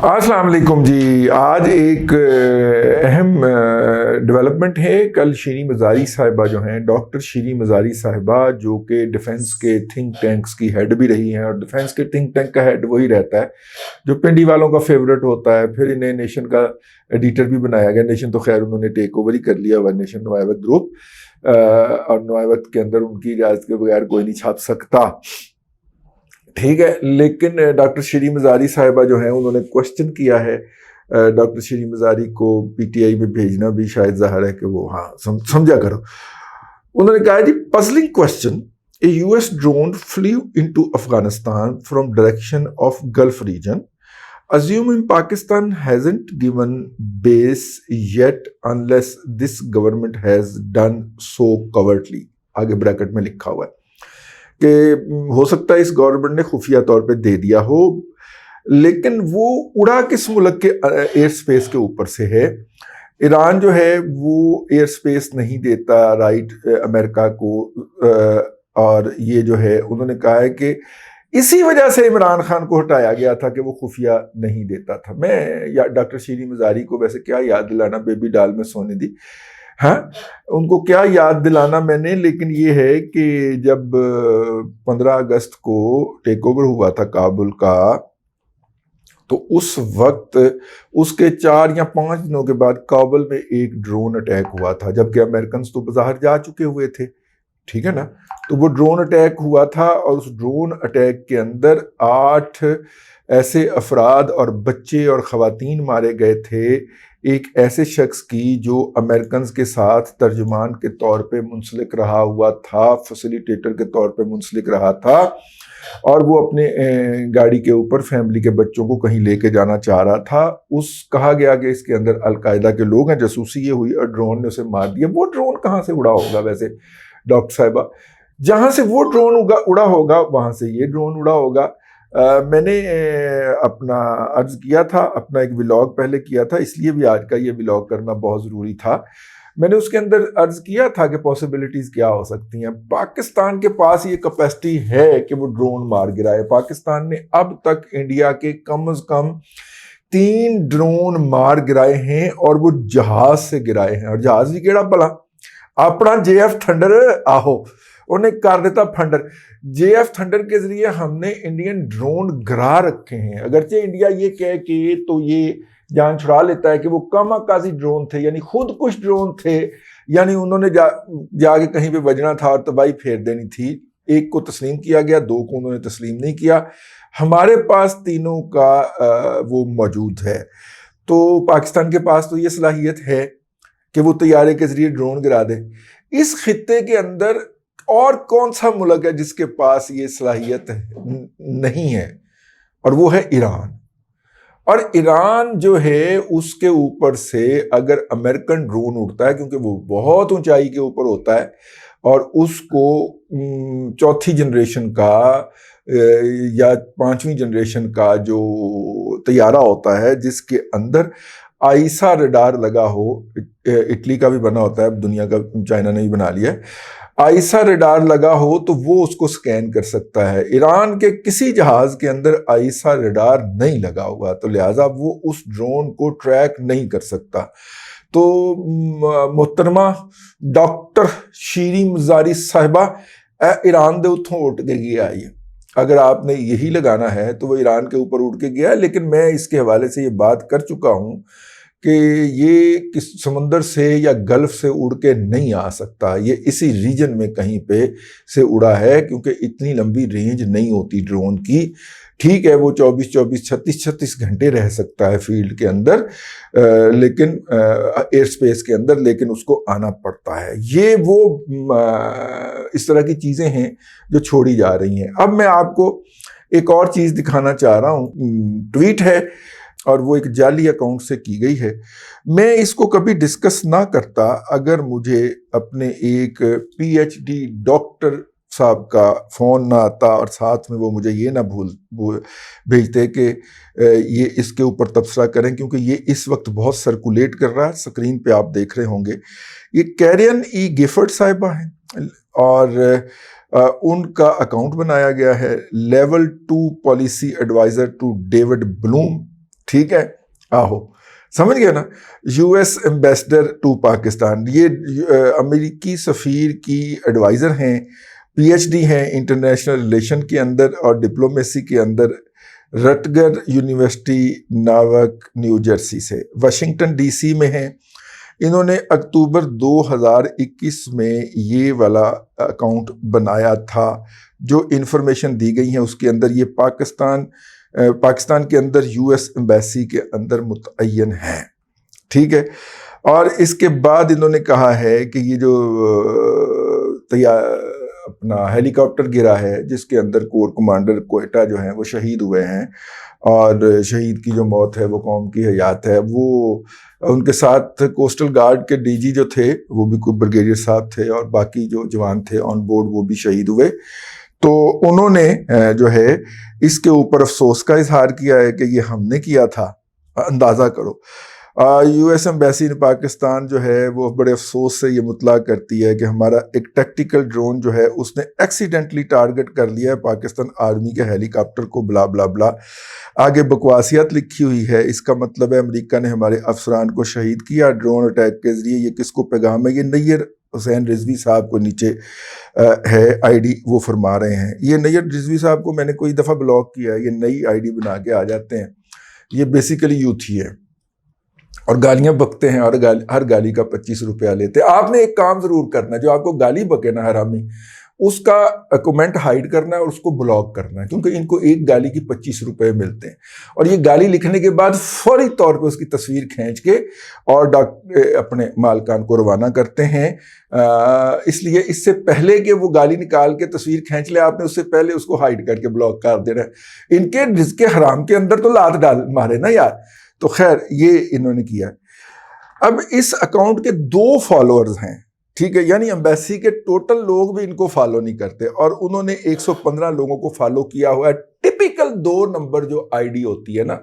अस्सलाम वालेकुम जी। आज एक अहम डेवलपमेंट है। कल शीरीन मज़ारी साहिबा जो हैं, डॉक्टर शीरीन मज़ारी साहिबा, जो कि डिफेंस के थिंक टैंक्स की हेड भी रही हैं, और डिफेंस के थिंक टैंक का हेड वही रहता है जो पिंडी वालों का फेवरेट होता है। फिर इन्हें नेशन का एडिटर भी बनाया गया। नेशन तो खैर उन्होंने टेक ओवर ही कर लिया हुआ, नेशन नुआवत ग्रुप, और नुआवत के अंदर उनकी इजाज़त के बगैर कोई नहीं छाप सकता, ठीक है। लेकिन डॉक्टर शीरीन मज़ारी साहिबा जो हैं, उन्होंने क्वेश्चन किया है। डॉक्टर शीरीन मज़ारी को पीटीआई में भेजना भी शायद ज़ाहिर है कि वो समझा करो। उन्होंने कहा जी, puzzling question, a US drone flew into Afghanistan from direction of Gulf region, assuming Pakistan hasn't given base yet unless this government has done so covertly। आगे ब्रैकेट में लिखा हुआ है कि हो सकता है इस गवर्नमेंट ने खुफिया तौर पे दे दिया हो, लेकिन वो उड़ा किस मुल्क के एयर स्पेस के ऊपर से है। ईरान जो है वो एयर स्पेस नहीं देता राइट अमेरिका को, और ये जो है उन्होंने कहा है कि इसी वजह से इमरान खान को हटाया गया था कि वो खुफिया नहीं देता था। मैं या डॉक्टर शीरीन मज़ारी को वैसे क्या याद दिलाना, बेबी डाल में सोने दी, हाँ, उनको क्या याद दिलाना मैंने। लेकिन ये है कि जब 15 अगस्त को टेक ओवर हुआ था काबुल का, तो उस वक्त उसके 4 या 5 दिनों के बाद काबुल में एक ड्रोन अटैक हुआ था, जबकि अमेरिकन तो बाहर जा चुके हुए थे, ठीक है ना। तो वो ड्रोन अटैक हुआ था, और उस ड्रोन अटैक के अंदर 8 ऐसे अफराद और बच्चे और ख़वातीन मारे गए थे। एक ऐसे शख्स की जो अमेरिकन के साथ तर्जुमान के तौर पे मुंसलिक रहा हुआ था, फैसिलिटेटर के तौर पे मुंसलिक रहा था, और वो अपने गाड़ी के ऊपर फैमिली के बच्चों को कहीं लेके जाना चाह रहा था। कहा गया कि इसके अंदर अलकायदा के लोग हैं, जासूसी ये हुई और ड्रोन ने उसे मार दिया। वो ड्रोन कहाँ से उड़ा होगा वैसे डॉक्टर साहिबा? जहां से वो ड्रोन उड़ा होगा वहां से ये ड्रोन उड़ा होगा। मैंने अपना अर्ज किया था, अपना एक व्लॉग पहले किया था, इसलिए भी आज का ये व्लॉग करना बहुत ज़रूरी था। मैंने उसके अंदर अर्ज किया था कि पॉसिबिलिटीज़ क्या हो सकती हैं। पाकिस्तान के पास ये कैपेसिटी है कि वो ड्रोन मार गिराए। पाकिस्तान ने अब तक इंडिया के कम से कम 3 ड्रोन मार गिराए हैं, और वो जहाज से गिराए हैं। और जहाज भी केड़ा भला, अपना JF थंडर आहो उन्हें कर देता फंडर। JF थंडर के जरिए हमने इंडियन ड्रोन गिरा रखे हैं। अगरचे इंडिया ये कह के तो ये जान छुड़ा लेता है कि वो कामाकाजी ड्रोन थे, यानी खुद कुछ ड्रोन थे, यानी उन्होंने जाके कहीं पे बजना था और तबाही फेर देनी थी। एक को तस्लीम किया गया, 2 को उन्होंने तस्लीम नहीं किया। हमारे पास तीनों का वो मौजूद है। तो पाकिस्तान के पास तो ये सलाहियत है कि वो तैयारे के जरिए ड्रोन गिरा दे। इस खित्ते के अंदर और कौन सा मुल्क है जिसके पास ये सलाहियत नहीं है? और वो है ईरान। और ईरान जो है उसके ऊपर से अगर अमेरिकन ड्रोन उड़ता है, क्योंकि वो बहुत ऊंचाई के ऊपर होता है, और उसको 4थी जनरेशन का या 5वीं जनरेशन का जो तैयारा होता है, जिसके अंदर आईसा रडार लगा हो, इटली का भी बना होता है, दुनिया का चाइना ने भी बना लिया है, आईसा रडार लगा हो तो वो उसको स्कैन कर सकता है। ईरान के किसी जहाज के अंदर आईसा रडार नहीं लगा हुआ, तो लिहाजा वो उस ड्रोन को ट्रैक नहीं कर सकता। तो मोहतरमा डॉक्टर शीरीन मज़ारी साहिबा, ईरान दे उठों उठ के गया है। अगर आपने यही लगाना है तो वो ईरान के ऊपर उड़ के गया है। लेकिन मैं इसके हवाले से ये बात कर चुका हूँ कि ये किस समंदर से या गल्फ से उड़ के नहीं आ सकता, ये इसी रीजन में कहीं पे से उड़ा है, क्योंकि इतनी लंबी रेंज नहीं होती ड्रोन की। ठीक है, वो 24-24, 36-36 घंटे रह सकता है फील्ड के अंदर, लेकिन एयर स्पेस के अंदर, लेकिन उसको आना पड़ता है। ये वो इस तरह की चीज़ें हैं जो छोड़ी जा रही हैं। अब मैं आपको एक और चीज़ दिखाना चाह रहा हूँ। ट्वीट है, और वो एक जाली अकाउंट से की गई है। मैं इसको कभी डिस्कस ना करता अगर मुझे अपने एक PhD डॉक्टर साहब का फ़ोन ना आता, और साथ में वो मुझे ये ना भेजते कि ये इसके ऊपर तबसरा करें, क्योंकि ये इस वक्त बहुत सर्कुलेट कर रहा है। स्क्रीन पे आप देख रहे होंगे, ये कैरियन ई गिफर्ड साहिबा हैं, और उनका अकाउंट बनाया गया है level 2 policy adviser to David Bloom. ठीक है, आहो समझ गया ना। यूएस एम्बेसडर टू पाकिस्तान, ये अमेरिकी सफ़ीर की एडवाइज़र हैं, पीएचडी हैं इंटरनेशनल रिलेशन के अंदर और डिप्लोमेसी के अंदर, रटगर यूनिवर्सिटी नावक न्यू जर्सी से, वाशिंगटन डीसी में हैं। इन्होंने अक्टूबर 2021 में ये वाला अकाउंट बनाया था। जो इन्फॉर्मेशन दी गई है उसके अंदर ये पाकिस्तान के अंदर यूएस एम्बेसी के अंदर मुतय्यन है, ठीक है। और इसके बाद इन्होंने कहा है कि ये जो अपना हेलीकॉप्टर गिरा है जिसके अंदर कोर कमांडर कोयटा जो हैं वो शहीद हुए हैं, और शहीद की जो मौत है वो कौम की हयात है, वो उनके साथ कोस्टल गार्ड के डीजी जो थे वो भी कोई ब्रिगेडियर साहब थे, और बाकी जो जवान थे ऑन बोर्ड वो भी शहीद हुए। तो उन्होंने जो है इसके ऊपर अफसोस का इजहार किया है कि ये हमने किया था। अंदाज़ा करो, यूएस एम्बेसी इन पाकिस्तान जो है वो बड़े अफसोस से ये मुतला करती है कि हमारा एक टैक्टिकल ड्रोन जो है उसने एक्सीडेंटली टारगेट कर लिया है पाकिस्तान आर्मी के हेलीकॉप्टर को, ब्ला ब्ला ब्ला। आगे बकवासियत लिखी हुई है, इसका मतलब है अमेरिका ने हमारे अफसरान को शहीद किया ड्रोन अटैक के जरिए। ये किसको पैगाम है? ये नैयर हुसैन रिजवी साहब को नीचे है आईडी, वो फरमा रहे हैं। ये नैयर रिजवी साहब को मैंने कोई दफ़ा ब्लॉक किया है, ये नई आईडी बना के आ जाते हैं। ये बेसिकली यूथी है और गालियां बकते हैं, और हर गाली का 25 रुपया लेते हैं। आपने एक काम जरूर करना है, जो आपको गाली बके ना हरामी, उसका कमेंट हाइड करना है और उसको ब्लॉक करना है, क्योंकि इनको एक गाली की 25 रुपए मिलते हैं। और ये गाली लिखने के बाद फौरी तौर पे उसकी तस्वीर खींच के और अपने मालकान को रवाना करते हैं। इसलिए इससे पहले कि वो गाली निकाल के तस्वीर खींच ले, आपने उससे पहले उसको हाइड करके ब्लॉक कर देना है। इनके रिज़्क़े हराम के अंदर तो लात डाल मारे ना यार। तो खैर ये इन्होंने किया। अब इस अकाउंट के 2 फॉलोअर्स हैं, ठीक है, यानी एम्बेसी के टोटल लोग भी इनको फॉलो नहीं करते, और उन्होंने 115 लोगों को फॉलो किया हुआ है। टिपिकल 2 नंबर जो आईडी होती है ना,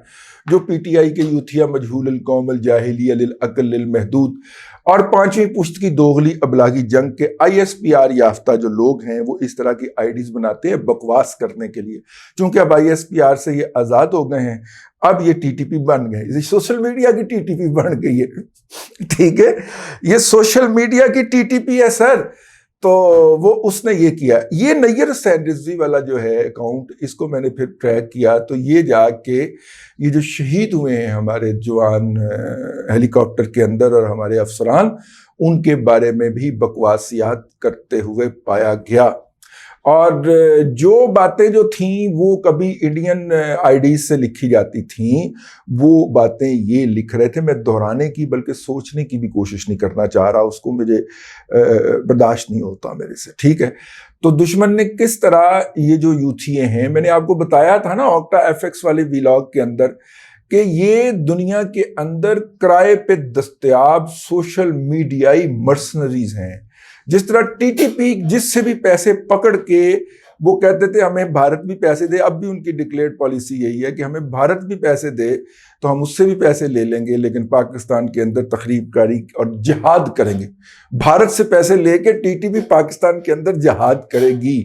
जो पीटीआई के यूथिया मजहूल कौम जाहिलिया लिल अकल लिल महदूद और 5वीं पुश्त की दोगली अबलागी जंग के ISPR याफ्ता जो लोग हैं वो इस तरह की आईडीज बनाते हैं बकवास करने के लिए। क्योंकि अब ISPR से ये आज़ाद हो गए हैं, अब ये टीटीपी बन गए, सोशल मीडिया की टीटीपी बन गई है, ठीक है, ये सोशल मीडिया की टीटीपी है सर। तो वो उसने ये किया। ये नैयर हुसैन रिजवी वाला जो है अकाउंट, इसको मैंने फिर ट्रैक किया, तो ये जाके ये जो शहीद हुए हैं हमारे जवान हेलीकॉप्टर के अंदर और हमारे अफसरान, उनके बारे में भी बकवासियात करते हुए पाया गया। और जो बातें जो थीं वो कभी इंडियन आईडीज से लिखी जाती थीं, वो बातें ये लिख रहे थे। मैं दोहराने की बल्कि सोचने की भी कोशिश नहीं करना चाह रहा, उसको मुझे बर्दाश्त नहीं होता मेरे से, ठीक है। तो दुश्मन ने किस तरह ये जो यूथिये हैं, मैंने आपको बताया था ना ऑक्टा FX वाले व्लॉग के अंदर, कि ये दुनिया के अंदर किराए पे दस्तयाब सोशल मीडियाई मर्सनरीज हैं। जिस तरह टीटीपी जिससे भी पैसे पकड़ के वो कहते थे हमें भारत भी पैसे दे, अब भी उनकी डिक्लेयर्ड पॉलिसी यही है कि हमें भारत भी पैसे दे तो हम उससे भी पैसे ले लेंगे, लेकिन पाकिस्तान के अंदर तखरीबकारी और जिहाद करेंगे। भारत से पैसे लेके टीटीपी पाकिस्तान के अंदर जिहाद करेगी।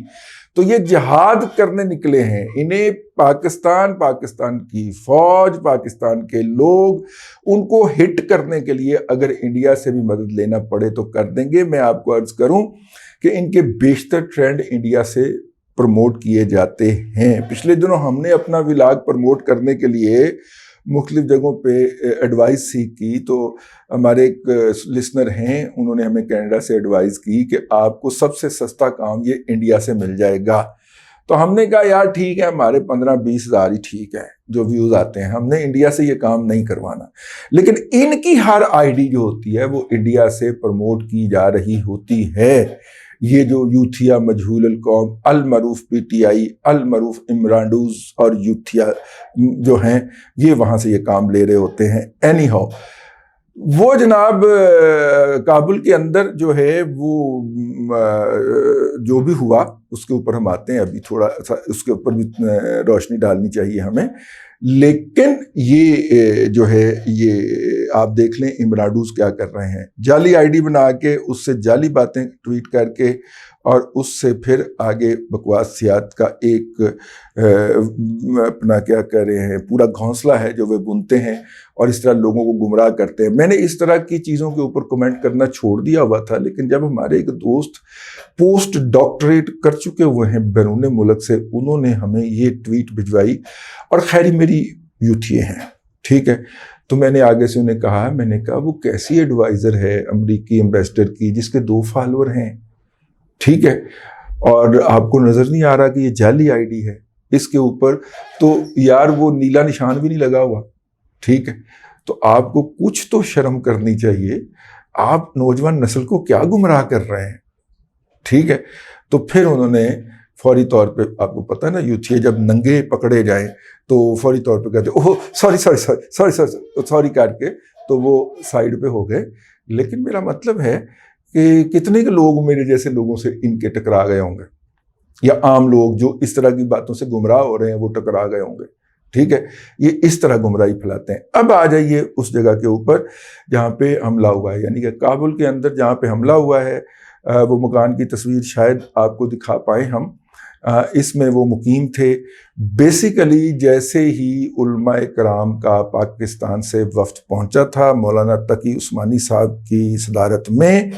तो ये जिहाद करने निकले हैं। इन्हें पाकिस्तान की फौज, पाकिस्तान के लोग, उनको हिट करने के लिए अगर इंडिया से भी मदद लेना पड़े तो कर देंगे। मैं आपको अर्ज करूं कि इनके बेशतर ट्रेंड इंडिया से प्रमोट किए जाते हैं। पिछले दिनों हमने अपना व्लॉग प्रमोट करने के लिए मुख्तलिफ जगहों पे एडवाइस सीख की, तो हमारे एक लिसनर हैं, उन्होंने हमें कनाडा से एडवाइस की कि आपको सबसे सस्ता काम ये इंडिया से मिल जाएगा। तो हमने कहा यार ठीक है, हमारे 15-20 हज़ार ही ठीक है जो व्यूज़ आते हैं, हमने इंडिया से ये काम नहीं करवाना। लेकिन इनकी हर आईडी जो होती है वो इंडिया से प्रमोट की जा रही होती है। ये जो यूथिया मजहूल कौम अल मरूफ PTI, अल मरूफ इमरानडूज और यूथिया जो हैं, ये वहाँ से ये काम ले रहे होते हैं। एनी हाउ, वो जनाब काबुल के अंदर जो है वो जो भी हुआ उसके ऊपर हम आते हैं, अभी थोड़ा सा उसके ऊपर भी रोशनी डालनी चाहिए हमें। लेकिन ये जो है ये आप देख लें इमराडूज क्या कर रहे हैं, जाली आईडी बना के उससे जाली बातें ट्वीट करके और उससे फिर आगे बकवासियात का एक अपना क्या कह रहे हैं पूरा घोंसला है जो वे बुनते हैं और इस तरह लोगों को गुमराह करते हैं। मैंने इस तरह की चीज़ों के ऊपर कमेंट करना छोड़ दिया हुआ था, लेकिन जब हमारे एक दोस्त पोस्ट डॉक्टरेट कर चुके हुए हैं बैरून मुल्क से, उन्होंने हमें ये ट्वीट भिजवाई, और खैर मेरी यूथिए हैं, ठीक है, तो मैंने आगे से उन्हें कहा, मैंने कहा वो कैसी एडवाइज़र है अमेरिकी एम्बेसडर की जिसके 2 फॉलोअर हैं, ठीक है, और आपको नज़र नहीं आ रहा कि ये जाली आईडी है इसके ऊपर, तो यार वो नीला निशान भी नहीं लगा हुआ, ठीक है, तो आपको कुछ तो शर्म करनी चाहिए, आप नौजवान नस्ल को क्या गुमराह कर रहे हैं, ठीक है। तो फिर उन्होंने फौरी तौर पे, आपको पता है ना यूथिए जब नंगे पकड़े जाएं तो फौरी तौर पे कहते ओह सॉरी करके तो वो साइड पे हो गए। लेकिन मेरा मतलब है कि कितने के लोग मेरे जैसे लोगों से इनके टकरा गए होंगे, या आम लोग जो इस तरह की बातों से गुमराह हो रहे हैं वो टकरा गए होंगे, ठीक है। ये इस तरह गुमराही फैलाते हैं। अब आ जाइए उस जगह के ऊपर जहाँ पे हमला हुआ है, यानी कि काबुल के अंदर जहाँ पे हमला हुआ है, वो मकान की तस्वीर शायद आपको दिखा पाए हम। इसमें वो मुकीम थे। बेसिकली जैसे ही उलमाए कराम का पाकिस्तान से वफ्द पहुंचा था मौलाना तकी उस्मानी साहब की सदारत में,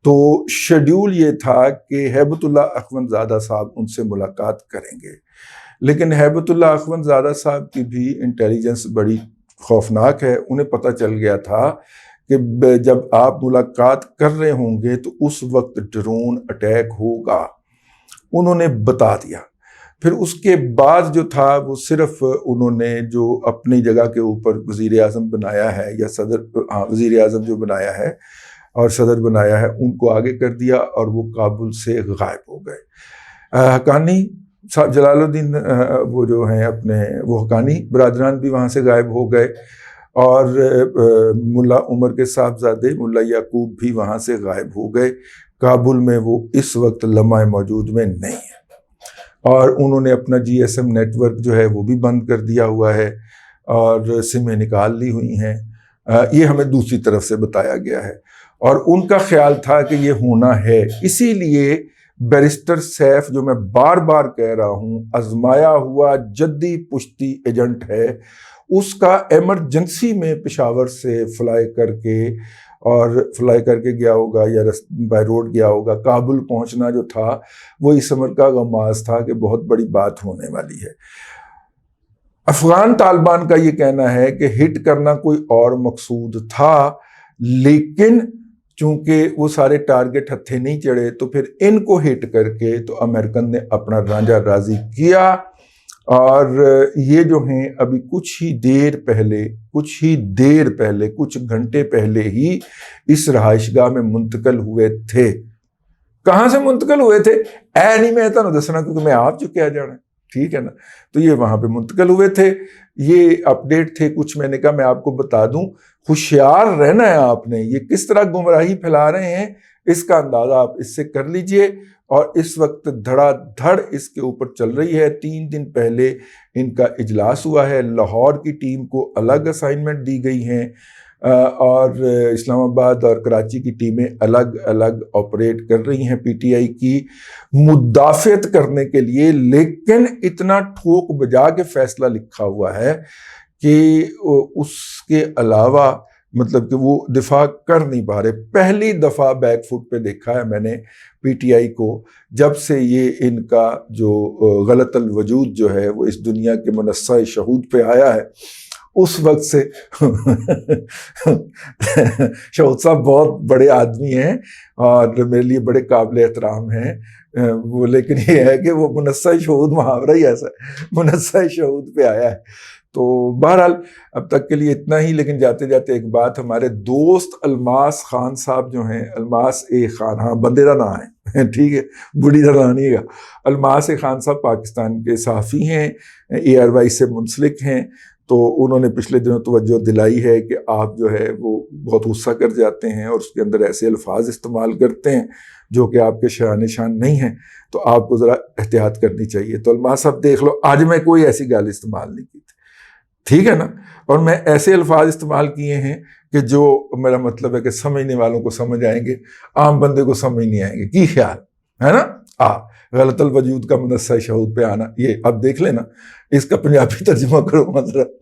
तो शेड्यूल ये था कि हैबतुल्लाह अखवंदज़ादा साहब उनसे मुलाकात करेंगे। लेकिन हैबतुल्लाह अखवंदज़ादा साहब की भी इंटेलिजेंस बड़ी खौफनाक है। उन्हें पता चल गया था कि जब आप मुलाकात कर रहे होंगे तो उस वक्त ड्रोन अटैक होगा। उन्होंने बता दिया। फिर उसके बाद जो था वो सिर्फ उन्होंने जो अपनी जगह के ऊपर वज़ीर आज़म बनाया है या वज़ीर आज़म जो बनाया है और सदर बनाया है उनको आगे कर दिया और वो काबुल से गायब हो गए। हक्कानी साहब जलालुद्दीन वो जो हैं अपने वो हक्कानी बरादरान भी वहाँ से गायब हो गए और मुल्ला उमर के साहबजादे मुल्ला याकूब भी वहाँ से गायब हो गए। काबुल में वो इस वक्त लम्हा मौजूद में नहीं है और उन्होंने अपना GSM नेटवर्क जो है वो भी बंद कर दिया हुआ है और सिमें निकाल ली हुई हैं। ये हमें दूसरी तरफ से बताया गया है और उनका ख्याल था कि ये होना है। इसीलिए बैरिस्टर सैफ जो मैं बार बार कह रहा हूँ आजमाया हुआ जद्दी पुश्ती एजेंट है, उसका एमरजेंसी में पेशावर से फ्लाई करके गया होगा या बाय रोड गया होगा। काबुल पहुंचना जो था वो इस अमर का गमाज था कि बहुत बड़ी बात होने वाली है। अफगान तालिबान का ये कहना है कि हिट करना कोई और मकसूद था, लेकिन चूंकि वो सारे टारगेट हत्थे नहीं चढ़े तो फिर इनको हिट करके तो अमेरिकन ने अपना रांझा राजी किया। और ये जो हैं अभी कुछ घंटे पहले ही इस रहायशगाह में मुंतकिल हुए थे। कहाँ से मुंतकिल हुए थे नहीं मैं तो दसना क्योंकि मैं आप चुके आ जाना, ठीक है ना। तो ये वहाँ पे मुंतकिल हुए थे, ये अपडेट थे कुछ। मैंने कहा मैं आपको बता दूं, होशियार रहना है आपने। ये किस तरह गुमराही फैला रहे हैं इसका अंदाजा आप इससे कर लीजिए। और इस वक्त धड़ाधड़ इसके ऊपर चल रही है। 3 दिन पहले इनका इजलास हुआ है। लाहौर की टीम को अलग असाइनमेंट दी गई हैं और इस्लामाबाद और कराची की टीमें अलग अलग ऑपरेट कर रही हैं PTI की मुदाफ़त करने के लिए। लेकिन इतना ठोक बजा के फैसला लिखा हुआ है कि उसके अलावा मतलब कि वो दिफा कर नहीं पा रहे। पहली दफ़ा बैकफुट पे देखा है मैंने PTI को जब से ये इनका जो गलत अल वजूद जो है वो इस दुनिया के मुनस्सा शहूद पे आया है। उस वक्त से शहूद साहब बहुत बड़े आदमी हैं और मेरे लिए बड़े काबिल एहतराम हैं वो, लेकिन ये है कि वो मुनस्सा शहूद मुहावरा ही ऐसा मुनस्सा शहूद पे आया है। तो बहरहाल अब तक के लिए इतना ही। लेकिन जाते जाते एक बात, हमारे दोस्त अलमास खान साहब जो हैं, अलमास ए खान, हाँ बंदे का नाम है, ठीक है, बुढ़ी का नाम नहीं है। अलमास ए खान साहब पाकिस्तान के सहाफ़ी हैं, ARY से मुंसलिक हैं। तो उन्होंने पिछले दिनों तवज्जो दिलाई है कि आप जो है वो बहुत गुस्सा कर जाते हैं और उसके अंदर ऐसे अल्फाज इस्तेमाल करते हैं जो कि आपके शान निशान नहीं हैं, तो आपको ज़रा एहतियात करनी चाहिए। तो अलमास साहब देख लो, आज मैं कोई ऐसी गाल इस्तेमाल नहीं की थी, ठीक है ना। और मैं ऐसे अल्फाज इस्तेमाल किए हैं कि जो मेरा मतलब है कि समझने वालों को समझ आएंगे, आम बंदे को समझ नहीं आएंगे। की ख्याल है ना। गलतल वजूद का मुनस्सा शहूद पे आना, ये अब देख लेना, इसका पंजाबी तर्जुमा करो मतलब।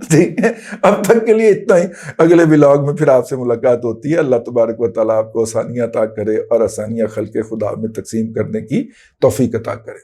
ठीक है, अब तक के लिए इतना ही। अगले व्लॉग में फिर आपसे मुलाकात होती है। अल्लाह तबारक व तआला आपको आसानियां अता करे और आसानियां खल्क़े खुदा में तकसीम करने की तौफीक अता करे।